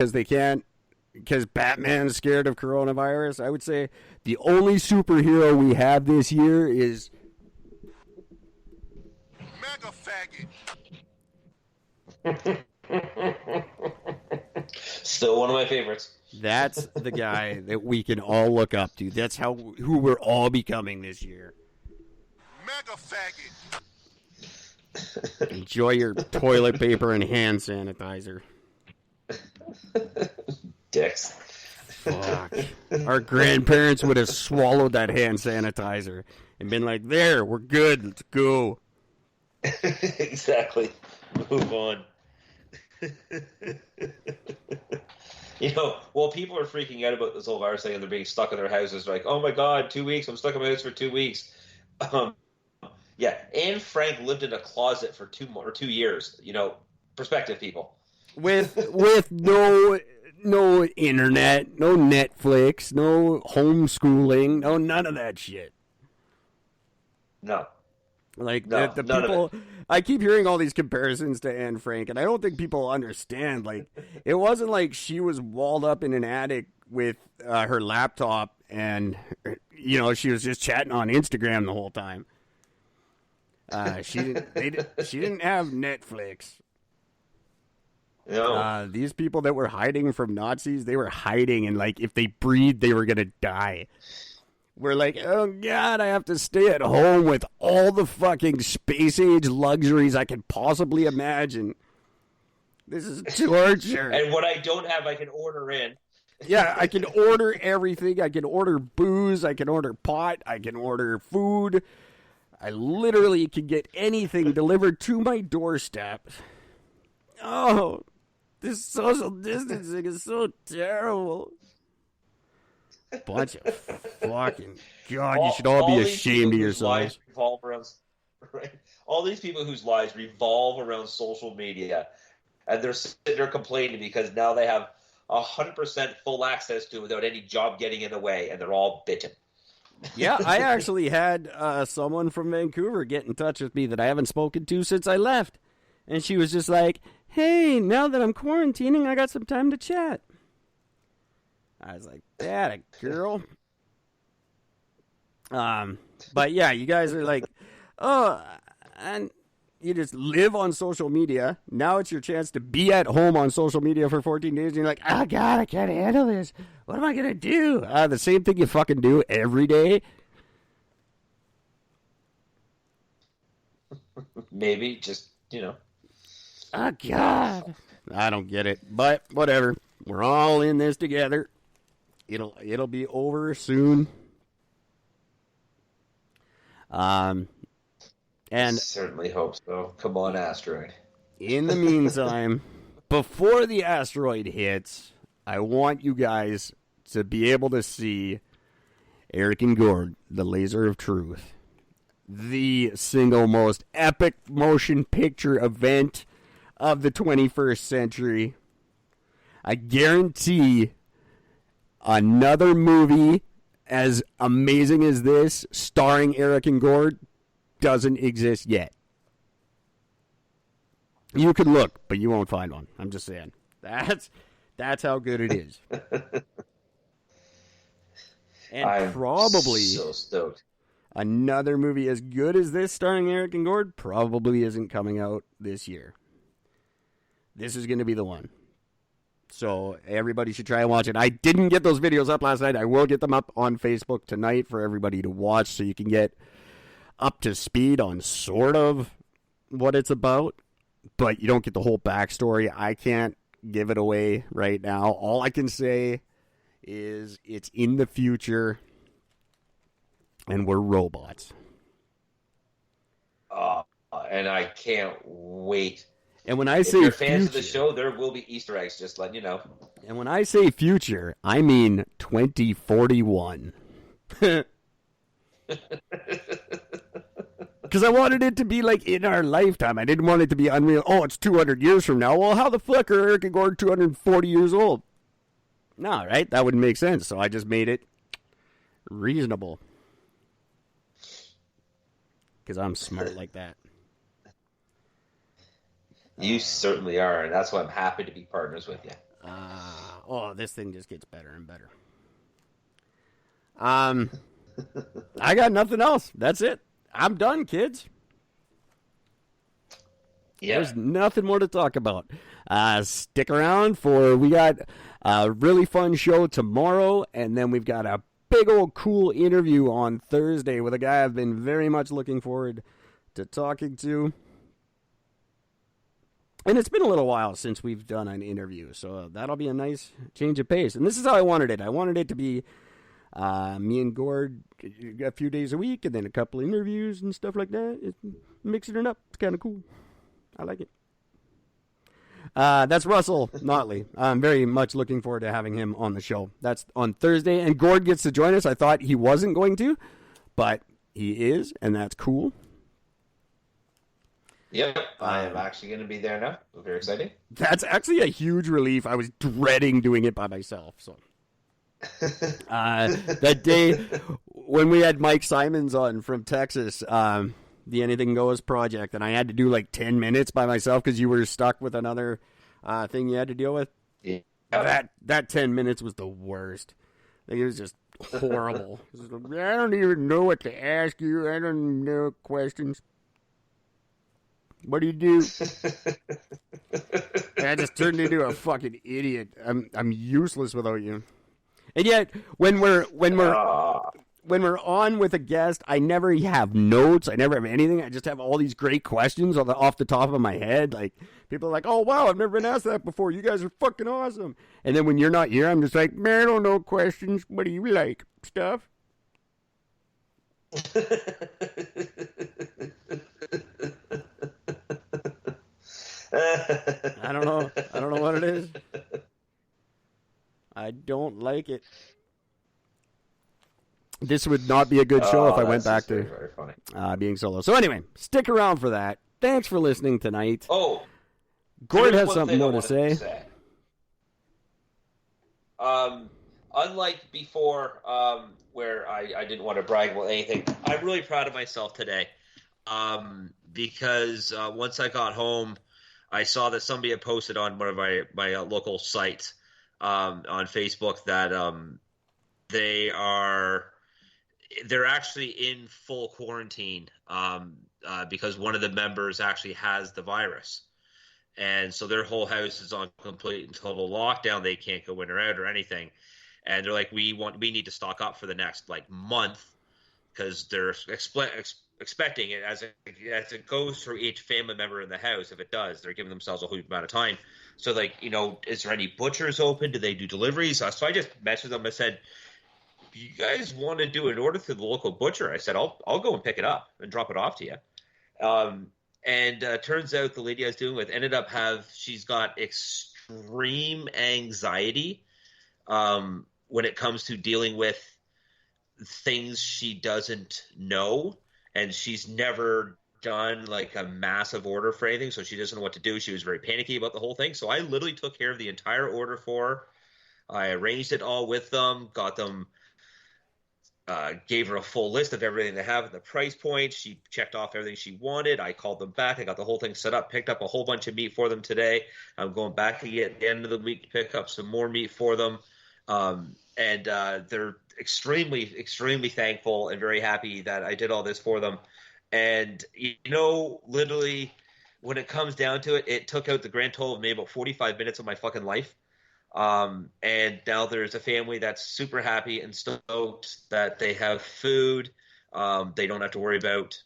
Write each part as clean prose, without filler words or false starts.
because they can't, because Batman's scared of coronavirus. I would say the only superhero we have this year is Mega faggot. Still one of my favorites. That's the guy that we can all look up to. That's who we're all becoming this year. Mega faggot. Enjoy your toilet paper and hand sanitizer. Dicks. Fuck. Our grandparents would have swallowed that hand sanitizer and been like, there, we're good, let's go. Exactly. Move on. While people are freaking out about this whole virus thing and they're being stuck in their houses, like, oh my God, 2 weeks, I'm stuck in my house for 2 weeks. Yeah, Anne Frank lived in a closet for 2 years. Prospective people. With no internet, no Netflix, no homeschooling, no none of that shit. No. Like, the people, I keep hearing all these comparisons to Anne Frank, and I don't think people understand. Like, it wasn't like she was walled up in an attic with her laptop and, she was just chatting on Instagram the whole time. She didn't have Netflix. No. These people that were hiding from Nazis, they were hiding, and, like, if they breathed, they were going to die. We're like, oh, God, I have to stay at home with all the fucking space-age luxuries I can possibly imagine. This is torture. And what I don't have, I can order in. Yeah, I can order everything. I can order booze. I can order pot. I can order food. I literally can get anything delivered to my doorstep. Oh, this social distancing is so terrible. Bunch of fucking God! You should all be ashamed of yourselves. Right? All these people whose lives revolve around social media, and they're sitting there complaining because now they have 100% full access to it without any job getting in the way, and they're all bitten. Yeah, I actually had someone from Vancouver get in touch with me that I haven't spoken to since I left, and she was just like, "Hey, now that I'm quarantining, I got some time to chat." I was like, that a girl. But yeah, you guys are like, oh, and you just live on social media. Now it's your chance to be at home on social media for 14 days. And you're like, oh God, I can't handle this. What am I going to do? The same thing you fucking do every day. Maybe just, Oh God. I don't get it, but whatever. We're all in this together. It'll be over soon. And certainly hope so. Come on, asteroid. In the meantime, before the asteroid hits, I want you guys to be able to see Eric and Gord, the Laser of Truth, the single most epic motion picture event of the 21st century. I guarantee another movie as amazing as this, starring Eric and Gord, doesn't exist yet. You can look, but you won't find one. I'm just saying. That's how good it is. And I'm probably so stoked. Another movie as good as this starring Eric and Gord probably isn't coming out this year. This is going to be the one. So everybody should try and watch it. I didn't get those videos up last night. I will get them up on Facebook tonight for everybody to watch so you can get up to speed on sort of what it's about. But you don't get the whole backstory. I can't give it away right now. All I can say is it's in the future and we're robots. And I can't wait. And when I if say you're fans future, of the show, there will be Easter eggs, just letting you know. And when I say future, I mean 2041. Because I wanted it to be like in our lifetime. I didn't want it to be unreal. Oh, it's 200 years from now. Well, how the fuck are Eric and Gord 240 years old? No, right? That wouldn't make sense. So I just made it reasonable. Because I'm smart like that. You certainly are, and that's why I'm happy to be partners with you. This thing just gets better and better. I got nothing else. That's it. I'm done, kids. Yeah. There's nothing more to talk about. Stick around we got a really fun show tomorrow, and then we've got a big old cool interview on Thursday with a guy I've been very much looking forward to talking to. And it's been a little while since we've done an interview, so that'll be a nice change of pace. And this is how I wanted it. I wanted it to be me and Gord a few days a week, and then a couple interviews and stuff like that. Mixing it up. It's kind of cool. I like it. That's Russell Notley. I'm very much looking forward to having him on the show. That's on Thursday, and Gord gets to join us. I thought he wasn't going to, but he is, and that's cool. Yep, I am actually going to be there now. Very exciting. That's actually a huge relief. I was dreading doing it by myself. So that day when we had Mike Simons on from Texas, the Anything Goes project, and I had to do like 10 minutes by myself because you were stuck with another thing you had to deal with. Yeah. That 10 minutes was the worst. Like, it was just horrible. It was like, I don't even know what to ask you. I don't know questions. What do you do? I just turned into a fucking idiot. I'm useless without you. And yet, when we're on with a guest, I never have notes. I never have anything. I just have all these great questions off the top of my head. Like, people are like, "Oh wow, I've never been asked that before. You guys are fucking awesome." And then when you're not here, I'm just like, "Man, I don't know questions. What do you like? Stuff?" I don't know. I don't know what it is. I don't like it. This would not be a good show if I went back to very funny. Being solo. So anyway, stick around for that. Thanks for listening tonight. Oh, Gord has something more to say. Unlike before, where I didn't want to brag about anything, I'm really proud of myself today. Because once I got home, I saw that somebody had posted on one of my local sites on Facebook that they're actually in full quarantine because one of the members actually has the virus. And so their whole house is on complete and total lockdown. They can't go in or out or anything. And they're like, we need to stock up for the next month because they're expecting it as it goes through each family member in the house. If it does, they're giving themselves a huge amount of time. So is there any butchers open? Do they do deliveries? So I just messaged them. I said, you guys want to do an order through the local butcher? I said, I'll go and pick it up and drop it off to you. And turns out the lady I was dealing with she's got extreme anxiety when it comes to dealing with things she doesn't know. And she's never done a massive order for anything, so she doesn't know what to do. She was very panicky about the whole thing. So I literally took care of the entire order for her. I arranged it all with them, got them, gave her a full list of everything they have at the price point. She checked off everything she wanted. I called them back. I got the whole thing set up, picked up a whole bunch of meat for them today. I'm going back again at the end of the week to pick up some more meat for them. And they're extremely, extremely thankful and very happy that I did all this for them. And, literally, when it comes down to it, it took out the grand total of maybe about 45 minutes of my fucking life. And now there's a family that's super happy and stoked that they have food. They don't have to worry about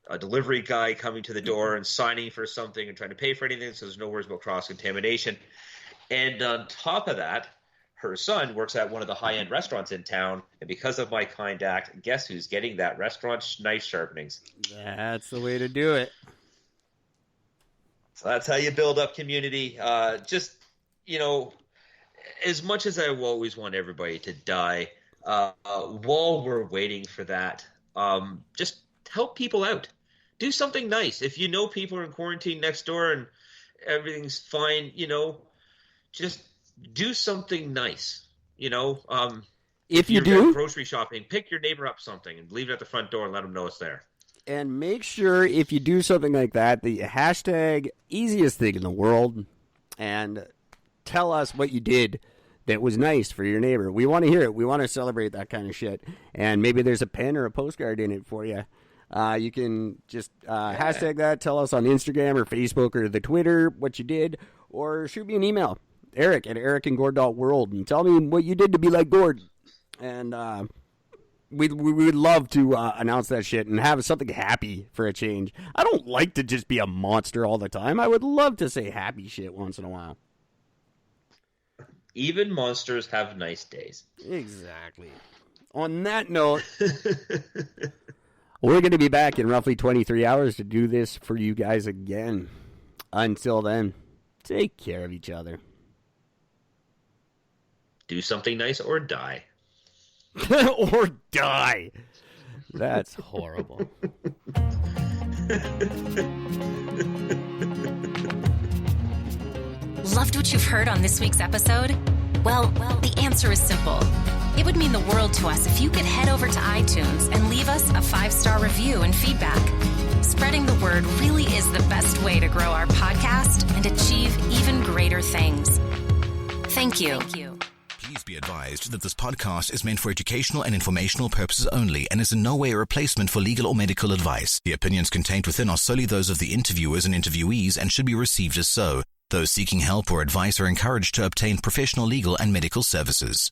a delivery guy coming to the door and signing for something and trying to pay for anything, so there's no worries about cross-contamination. And on top of that, her son works at one of the high-end restaurants in town, and because of my kind act, guess who's getting that restaurant knife sharpenings? That's the way to do it. So that's how you build up community. As much as I always want everybody to die, while we're waiting for that, just help people out. Do something nice. If you know people are in quarantine next door and everything's fine, just do something nice. If you do grocery shopping, pick your neighbor up something and leave it at the front door and let them know it's there. And make sure if you do something like that, the hashtag easiest thing in the world, and tell us what you did that was nice for your neighbor. We want to hear it. We want to celebrate that kind of shit. And maybe there's a pen or a postcard in it for you. You can just hashtag that. Tell us on Instagram or Facebook or the Twitter what you did. Or shoot me an email, Eric@ericandgord.world, and tell me what you did to be like Gord. And we would love to announce that shit and have something happy for a change. I don't like to just be a monster all the time. I would love to say happy shit once in a while. Even monsters have nice days. Exactly. On that note, we're going to be back in roughly 23 hours to do this for you guys again. Until then, take care of each other. Do something nice or die. Or die. That's horrible. Loved what you've heard on this week's episode? Well, the answer is simple. It would mean the world to us if you could head over to iTunes and leave us a 5-star review and feedback. Spreading the word really is the best way to grow our podcast and achieve even greater things. Thank you. Please be advised that this podcast is meant for educational and informational purposes only and is in no way a replacement for legal or medical advice. The opinions contained within are solely those of the interviewers and interviewees and should be received as so. Those seeking help or advice are encouraged to obtain professional legal and medical services.